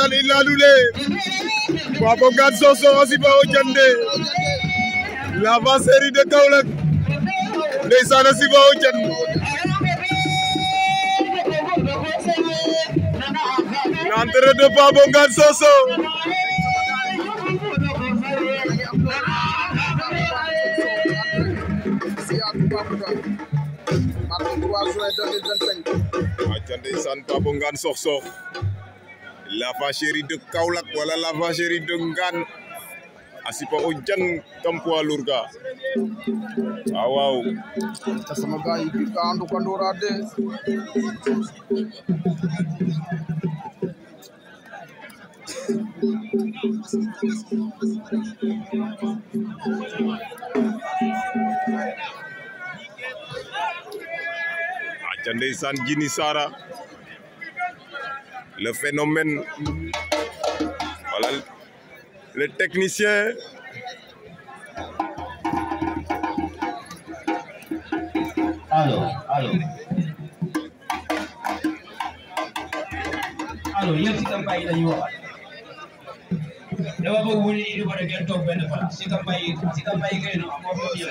Ilalule Papa Ngane Sossokh Asiba o Diandé l'avant série de Kaolack ndeysaan Asiba o Diandé l'entrée de Papa Ngane Sossokh ndeysaan Papa Ngane Sossokh l'avant chéri de Kaolack wala l'avant chéri de Ngane Asiba o Diandé kam poids lourd ga waaw sama gaay bi ka andu ko ndorade ndeysaan Jini Sara le phénomène voilà le technicien allo yéen si campagne yi dañuy wax dama bëgg mu ne du ko def ngeen toog benn place si campagne yi kay no moo fi ñëw